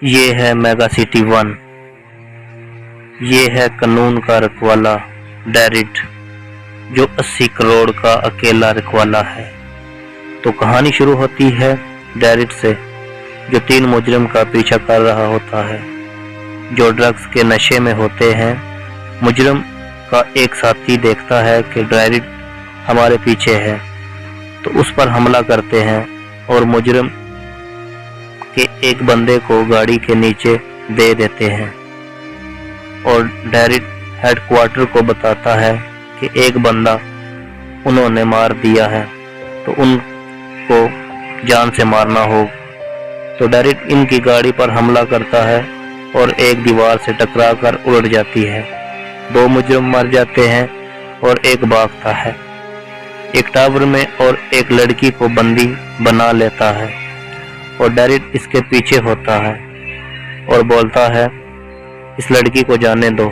ये है mega city 1। ये है कानून का रखवाला डेरिड, जो 80 करोड़ का अकेला रखवाला है। तो कहानी शुरू होती है डेरिड से, जो 3 मुजरिम का पीछा कर रहा होता है, जो ड्रग्स के नशे में होते हैं। मुजरिम का एक साथी देखता है कि डेरिड हमारे पीछे है, तो उस पर हमला करते हैं और मुजरिम के एक बंदे को गाड़ी के नीचे दे देते हैं। और डेरिड हेडक्वार्टर को बताता है कि एक बंदा उन्होंने मार दिया है, तो उनको जान से मारना हो। तो डेरिड इनकी गाड़ी पर हमला करता है और एक दीवार से टकराकर उलट जाती है। 2 मुजरिम मर जाते हैं और एक भागता है एक टावर में और एक लड़की को बंदी बना लेता है। और डेरिड इसके पीछे होता है और बोलता है, इस लड़की को जाने दो,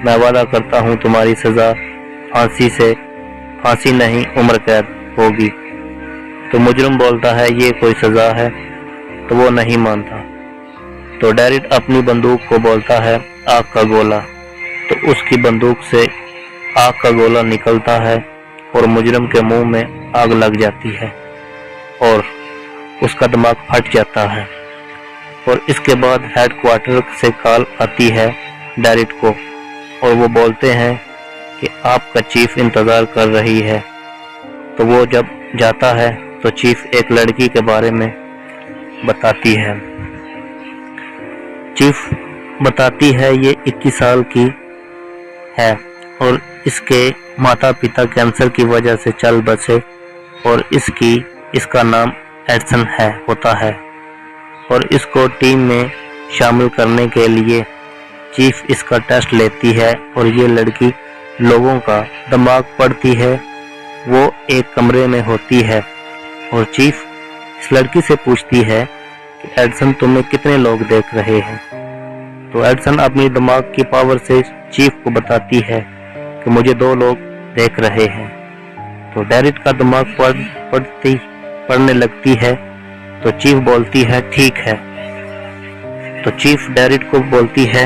मैं वादा करता हूँ तुम्हारी सज़ा फांसी नहीं उम्र कैद होगी। तो मुजरिम बोलता है, ये कोई सज़ा है? तो वो नहीं मानता। तो डेरिड अपनी बंदूक को बोलता है, आग का गोला। तो उसकी बंदूक से आग का गोला निकलता है और मुजरिम के मुंह में आग लग जाती है और उसका दिमाग फट जाता है। और इसके बाद हेडक्वार्टर से कॉल आती है डेरिड को और वो बोलते हैं कि आपका चीफ इंतज़ार कर रही है। तो वो जब जाता है तो चीफ एक लड़की के बारे में बताती है। चीफ बताती है ये 21 साल की है और इसके माता पिता कैंसर की वजह से चल बसे और इसका नाम एडसन होता है। और इसको टीम में शामिल करने के लिए चीफ इसका टेस्ट लेती है और ये लड़की लोगों का दिमाग पढ़ती है। वो एक कमरे में होती है और चीफ इस लड़की से पूछती है कि एडसन तुम्हें कितने लोग देख रहे हैं। तो एडसन अपनी दिमाग की पावर से चीफ को बताती है कि मुझे 2 लोग देख रहे हैं। तो डेरिड का दिमाग पढ़ने लगती है। तो चीफ बोलती है, ठीक है। तो चीफ डेरिड को बोलती है,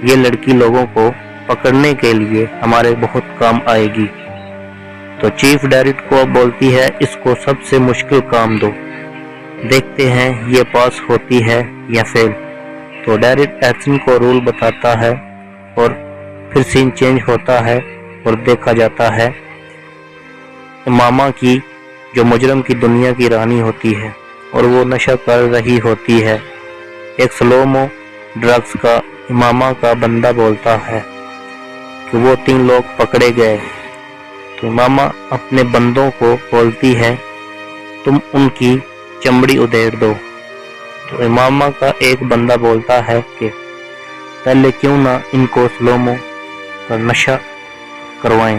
ये लड़की लोगों को पकड़ने के लिए हमारे बहुत काम आएगी। तो चीफ डेरिड को बोलती है, इसको सबसे मुश्किल काम दो, देखते हैं ये पास होती है या फेल। तो डेरिड एडसन को रूल बताता है और फिर सीन चेंज होता है और देखा जाता है मामा की, जो मुजरम की दुनिया की रानी होती है और वो नशा कर रही होती है। एक स्लोमो ड्रग्स का मामा का बंदा बोलता है कि वो 3 लोग पकड़े गए। तो मामा अपने बंदों को बोलती है, तुम उनकी चमड़ी उधेड़ दो। तो मामा का एक बंदा बोलता है कि पहले क्यों ना इनको स्लोमो पर नशा करवाएं।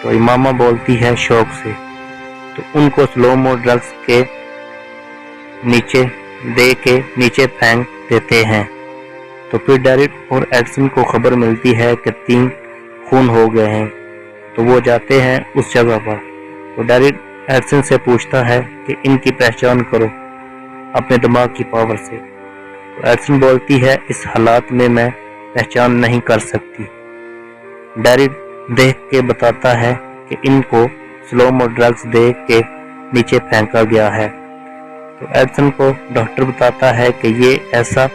तो इमामा बोलती है शौक से। तो उनको स्लोमो ड्रग्स के नीचे फेंक देते हैं। तो फिर डेरिड और एडसन को खबर मिलती है कि 3 खून हो गए हैं। तो वो जाते हैं उस जगह पर। तो डेरिड एडसन से पूछता है कि इनकी पहचान करो अपने दिमाग की पावर से। तो एडसन बोलती है, इस हालात में मैं पहचान नहीं कर सकती। डेरिड देख के बताता है कि इनको स्लोमो ड्रग्स दे के नीचे फेंका गया है। तो एडसन को डॉक्टर बताता है कि ये ऐसा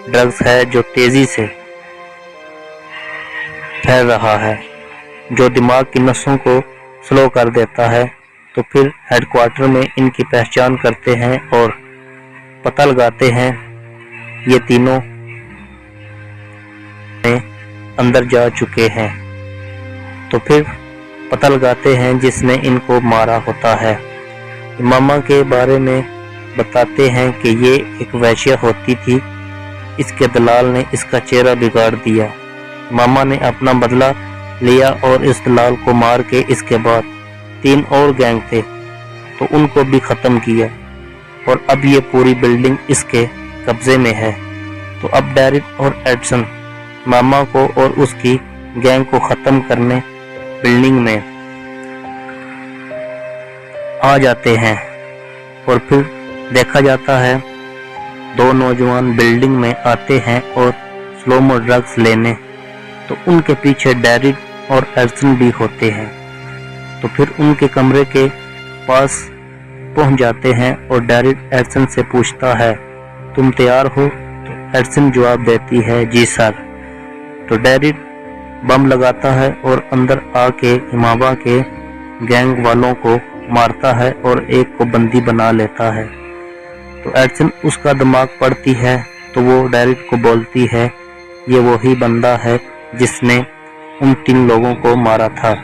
ड्रग्स है जो तेजी से फैल रहा है, जो दिमाग की नसों को स्लो कर देता है। तो फिर हेडक्वार्टर में इनकी पहचान करते हैं और पता लगाते हैं ये तीनों अंदर जा चुके हैं। तो फिर पता लगाते हैं जिसने इनको मारा होता है। मामा के बारे में बताते हैं कि ये एक वैश्या होती थी, इसके दलाल ने इसका चेहरा बिगाड़ दिया। मामा ने अपना बदला लिया और इस दलाल को मार के इसके बाद 3 और गैंग थे तो उनको भी ख़त्म किया और अब ये पूरी बिल्डिंग इसके कब्जे में है। तो अब डेरिड और एडसन मामा को और उसकी गैंग को ख़त्म करने बिल्डिंग में आ जाते हैं। और फिर देखा जाता है दो नौजवान बिल्डिंग में आते हैं और स्लोमो ड्रग्स लेने, तो उनके पीछे डेरिड और एडसन भी होते हैं। तो फिर उनके कमरे के पास पहुंच जाते हैं और डेरिड एडसन से पूछता है, तुम तैयार हो? तो एडसन जवाब देती है, जी सर। तो डेरिड बम लगाता है और अंदर आके इमामा के गैंग वालों को मारता है और एक को बंदी बना लेता है। तो एडसन उसका दिमाग पड़ती है तो वो डेरिड को बोलती है, ये वही बंदा है जिसने उन 3 लोगों को मारा था।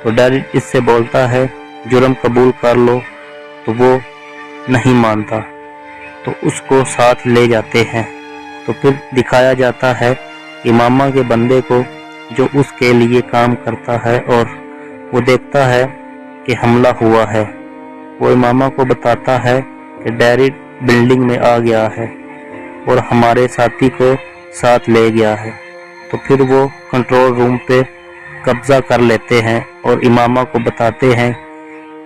तो डेरिड इससे बोलता है, जुर्म कबूल कर लो, तो वो नहीं मानता, तो उसको साथ ले जाते हैं। तो फिर दिखाया जाता है इमामा के बंदे को जो उसके लिए काम करता है, और वो देखता है कि हमला हुआ है। वो इमामा को बताता है कि डेरिड बिल्डिंग में आ गया है और हमारे साथी को साथ ले गया है। तो फिर वो कंट्रोल रूम पे कब्जा कर लेते हैं और इमामा को बताते हैं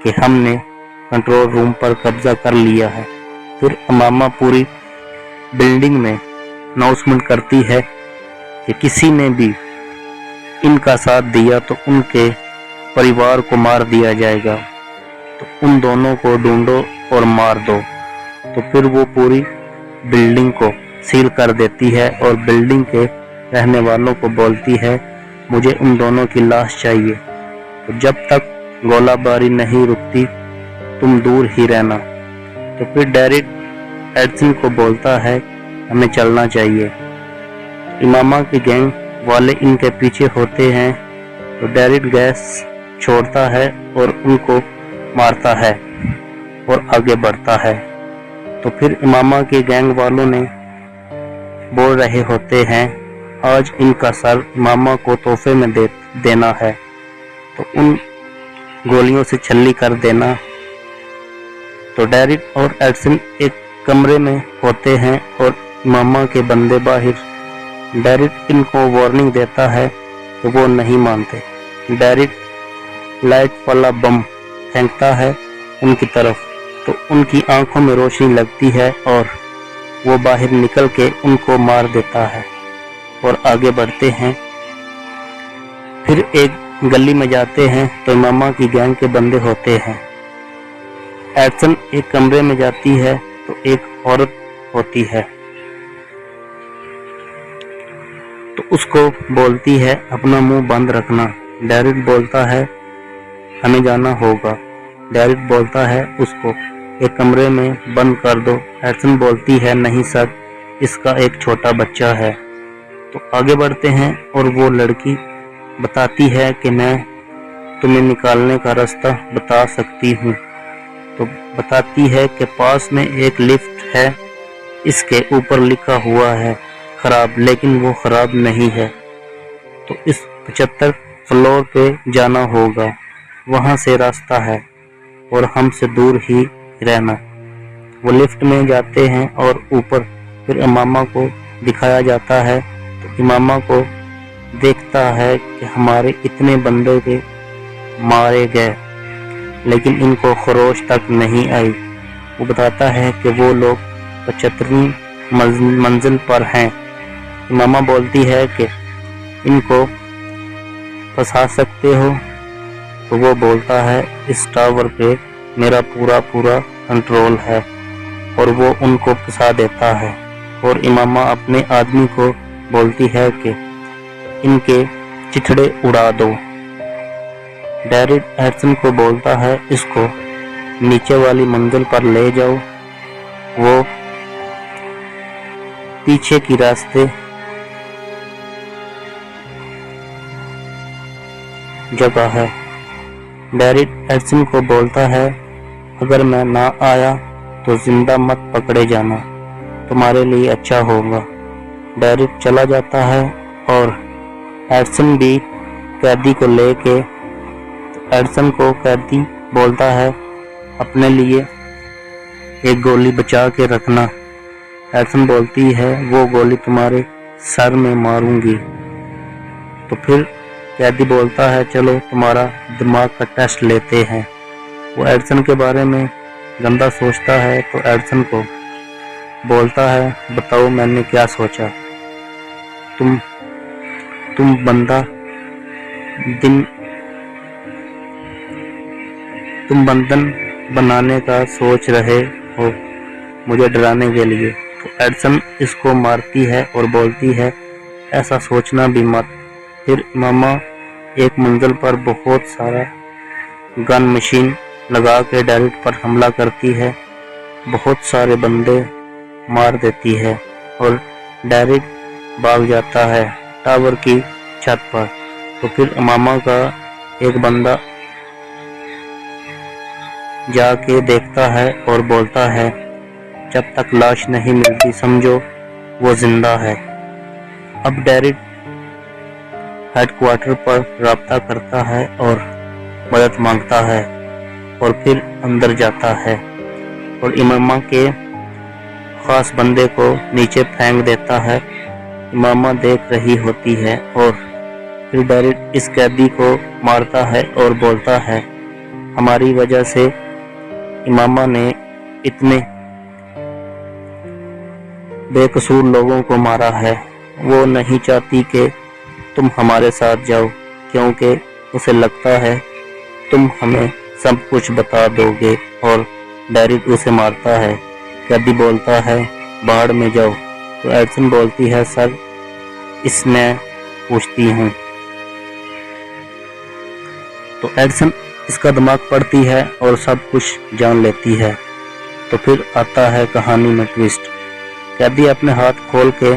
कि हमने कंट्रोल रूम पर कब्जा कर लिया है। फिर इमामा पूरी बिल्डिंग में अनाउंसमेंट करती है कि किसी ने भी इनका साथ दिया तो उनके परिवार को मार दिया जाएगा, तो उन दोनों को ढूंढो और मार दो। तो फिर वो पूरी बिल्डिंग को सील कर देती है और बिल्डिंग के रहने वालों को बोलती है, मुझे उन दोनों की लाश चाहिए। तो जब तक गोलाबारी नहीं रुकती तुम दूर ही रहना। तो फिर डेरिड एडसन को बोलता है, हमें चलना चाहिए। इमामा की गैंग वाले इनके पीछे होते हैं, तो डेरिड गैस छोड़ता है और उनको मारता है और आगे बढ़ता है। तो फिर इमामा के गैंग वालों ने बोल रहे होते हैं, आज इनका सर इमामा को तोहफे में देना है, तो उन गोलियों से छल्ली कर देना। तो डेरिड और एडसन एक कमरे में होते हैं और इमामा के बंदे बाहर। डेरिड इनको वार्निंग देता है तो वो नहीं मानते। डेरिड लाइट वाला बम फेंकता है उनकी तरफ, तो उनकी आंखों में रोशनी लगती है और वो बाहर निकल के उनको मार देता है और आगे बढ़ते हैं। फिर एक गली में जाते हैं तो इमामा की गैंग के बंदे होते हैं। एडसन एक कमरे में जाती है तो एक औरत होती है, तो उसको बोलती है अपना मुंह बंद रखना। डेरिड बोलता है हमें जाना होगा। डेरिड बोलता है उसको एक कमरे में बंद कर दो। एडसन बोलती है नहीं सर, इसका एक छोटा बच्चा है। तो आगे बढ़ते हैं और वो लड़की बताती है कि मैं तुम्हें निकालने का रास्ता बता सकती हूँ। तो बताती है कि पास में एक लिफ्ट है, इसके ऊपर लिखा हुआ है खराब, लेकिन वो खराब नहीं है। तो इस 75 फ्लोर पे जाना होगा, वहाँ से रास्ता है और हमसे दूर ही रहना। वो लिफ्ट में जाते हैं और ऊपर फिर इमामा को दिखाया जाता है। तो इमामा को देखता है कि हमारे इतने बंदे के मारे गए, लेकिन इनको खरोश तक नहीं आई। वो बताता है कि वो लोग 75वीं मंजिल पर हैं। इमामा बोलती है कि इनको फंसा सकते हो, तो वो बोलता है इस टावर पे मेरा पूरा कंट्रोल है, और वो उनको फंसा देता है। और इमामा अपने आदमी को बोलती है कि इनके चिथड़े उड़ा दो। डेरिड एडसन को बोलता है इसको नीचे वाली मंजिल पर ले जाओ। वो पीछे की रास्ते जगह है। डेरिड एडसन को बोलता है अगर मैं ना आया तो जिंदा मत पकड़े जाना, तुम्हारे लिए अच्छा होगा। डेरिड चला जाता है और एडसन भी कैदी को लेके, एडसन को कैदी बोलता है अपने लिए एक गोली बचा के रखना। एडसन बोलती है वो गोली तुम्हारे सर में मारूंगी। तो फिर कैदी बोलता है चलो तुम्हारा दिमाग का टेस्ट लेते हैं। वो एडसन के बारे में गंदा सोचता है, तो एडसन को बोलता है, बताओ मैंने क्या सोचा, तुम तुम बंधन बनाने का सोच रहे हो मुझे डराने के लिए। तो एडिसन इसको मारती है और बोलती है, ऐसा सोचना भी मत। फिर मामा एक मंजिल पर बहुत सारा गन मशीन लगा के डेरिड पर हमला करती है, बहुत सारे बंदे मार देती है और डेरिड भाग जाता है टावर की छत पर। तो फिर मामा का एक बंदा जाके देखता है और बोलता है, जब तक लाश नहीं मिलती समझो वो जिंदा है। अब डेरिड हेडक्वार्टर पर राब्ता करता है और मदद मांगता है और फिर अंदर जाता है और इमामा के खास बंदे को नीचे फेंक देता है। इमामा देख रही होती है और फिर डेरिड इस कैदी को मारता है और बोलता है, हमारी वजह से इमामा ने इतने बेकसूर लोगों को मारा है। वो नहीं चाहती कि तुम हमारे साथ जाओ क्योंकि उसे लगता है तुम हमें सब कुछ बता दोगे और डेरिड उसे मारता है। कैदी बोलता है, बाहर में जाओ। तो एडिसन बोलती है, सर इसमें पूछती हूँ। तो एडिसन इसका दिमाग पढ़ती है और सब कुछ जान लेती है। तो फिर आता है कहानी में ट्विस्ट। कैदी अपने हाथ खोल के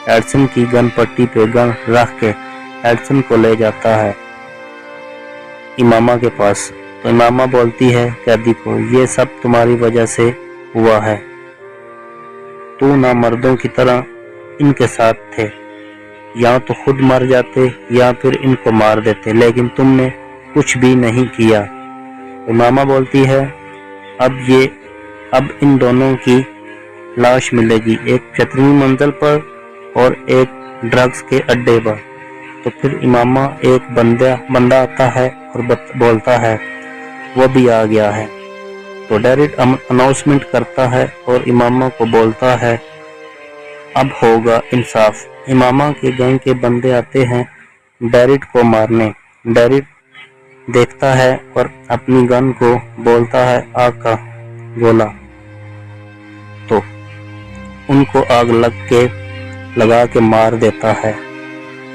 एडिसन की गन पट्टी पे गन रख के एडिसन को ले जाता है इमामा के पास। तो इमामा बोलती है कैदी को, ये सब तुम्हारी वजह से हुआ है, तू ना मर्दों की तरह इनके साथ थे, या तो खुद मर जाते या फिर इनको मार देते, लेकिन तुमने कुछ भी नहीं किया। इमामा बोलती है, अब इन दोनों की लाश मिलेगी, एक 17वीं मंजिल पर और एक ड्रग्स के अड्डे पर। तो फिर इमामा एक बंदा आता है और बोलता है वो भी आ गया है। तो डेरिड अनाउंसमेंट करता है और इमामा को बोलता है, अब होगा इंसाफ। इमामा के गैंग के बंदे आते हैं डेरिड को मारने। डेरिड देखता है और अपनी गन को बोलता है, आग का गोला। तो उनको आग लगा के मार देता है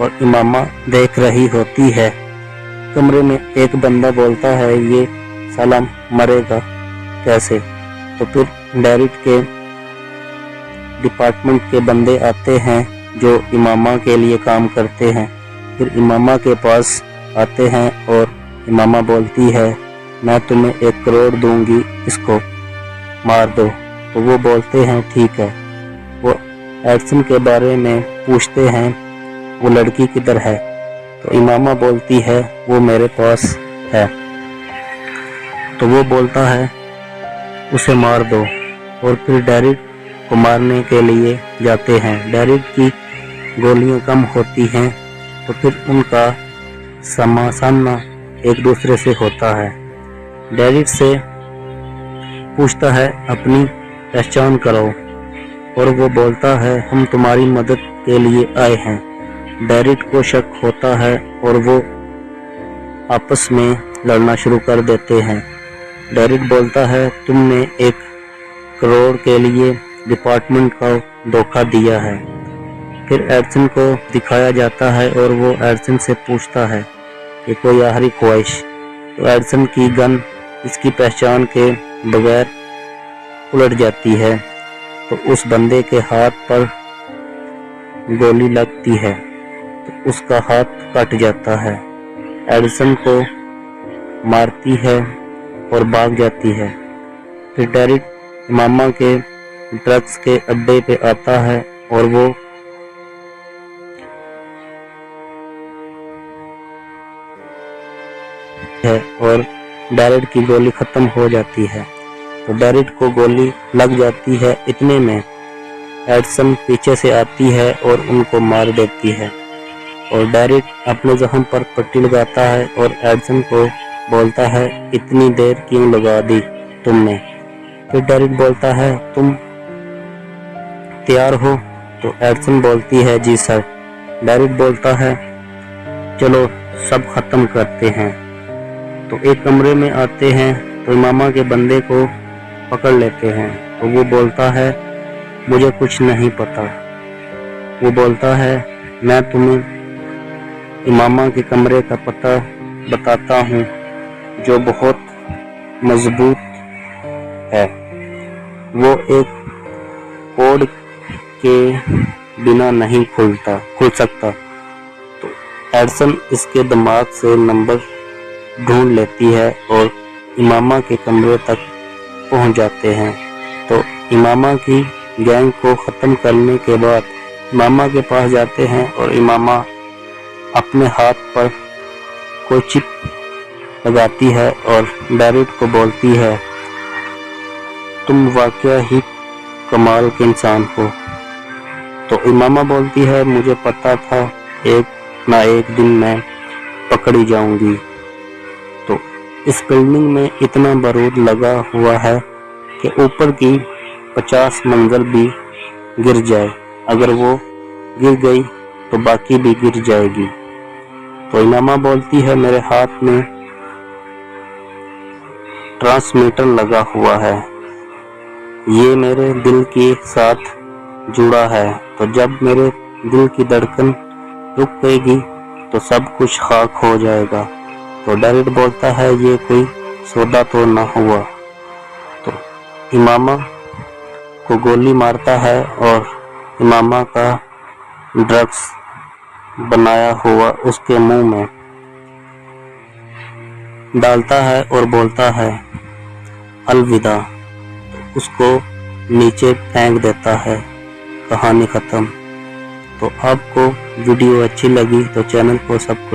और इमामा देख रही होती है। कमरे में एक बंदा बोलता है, ये साला मरेगा कैसे। तो फिर डेरिड के डिपार्टमेंट के बंदे आते हैं जो इमामा के लिए काम करते हैं। फिर इमामा के पास आते हैं और इमामा बोलती है, मैं तुम्हें 1 करोड़ दूंगी, इसको मार दो। तो वो बोलते हैं ठीक है। वो एडिसन के बारे में पूछते हैं, वो लड़की किधर है। तो इमामा बोलती है, वो मेरे पास है। तो वो बोलता है, उसे मार दो। और फिर डेरिड को मारने के लिए जाते हैं। डेरिड की गोलियां कम होती हैं तो फिर उनका सामना एक दूसरे से होता है। डेरिड से पूछता है, अपनी पहचान करो। और वो बोलता है, हम तुम्हारी मदद के लिए आए हैं। डेरिड को शक होता है और वो आपस में लड़ना शुरू कर देते हैं। डेरिड बोलता है, तुमने 1 करोड़ के लिए डिपार्टमेंट का धोखा दिया है। फिर एडिसन को दिखाया जाता है और वो एडिसन से पूछता है कि कोई आखिरी ख्वाहिश। तो एडिसन की गन इसकी पहचान के बगैर उलट जाती है। तो उस बंदे के हाथ पर गोली लगती है तो उसका हाथ कट जाता है। एडिसन को मारती है और भाग जाती है। फिर डेरिड इमामा के ड्रग्स के अड्डे पे आता है और वो है और डेरिड की गोली खत्म हो जाती है। तो डेरिड को गोली लग जाती है। इतने में एडिसन पीछे से आती है और उनको मार देती है। और डेरिड अपने जख्म पर पट्टी लगाता है और एडिसन को बोलता है, इतनी देर क्यों लगा दी तुमने। फिर डेरिड बोलता है, तुम तैयार हो? तो एडसन बोलती है जी सर। डेविड बोलता है चलो सब खत्म करते हैं। तो एक कमरे में आते हैं तो इमामा के बंदे को पकड़ लेते हैं। तो वो बोलता है मुझे कुछ नहीं पता। वो बोलता है मैं तुम्हें इमामा के कमरे का पता बताता हूँ जो बहुत मजबूत है, वो एक कोड के बिना नहीं खुल सकता। तो एडसन इसके दिमाग से नंबर ढूंढ लेती है और इमामा के कमरे तक पहुंच जाते हैं। तो इमामा की गैंग को ख़त्म करने के बाद इमामा के पास जाते हैं और इमामा अपने हाथ पर कोई चिप लगाती है और डेविड को बोलती है तुम वाकया ही कमाल के इंसान हो। तो इमामा बोलती है मुझे पता था एक ना एक दिन मैं पकड़ी जाऊंगी। तो इस बिल्डिंग में इतना बारूद लगा हुआ है कि ऊपर की 50 मंजिल भी गिर जाए, अगर वो गिर गई तो बाकी भी गिर जाएगी। तो इमामा बोलती है मेरे हाथ में ट्रांसमीटर लगा हुआ है, ये मेरे दिल के साथ जुड़ा है, तो जब मेरे दिल की धड़कन रुक गएगी तो सब कुछ खाक हो जाएगा। तो डेविड बोलता है ये कोई सौदा तो ना हुआ। तो इमामा को गोली मारता है और इमामा का ड्रग्स बनाया हुआ उसके मुंह में डालता है और बोलता है अलविदा। तो उसको नीचे फेंक देता है। कहानी ख़त्म। तो आपको वीडियो अच्छी लगी तो चैनल को सब्सक्राइब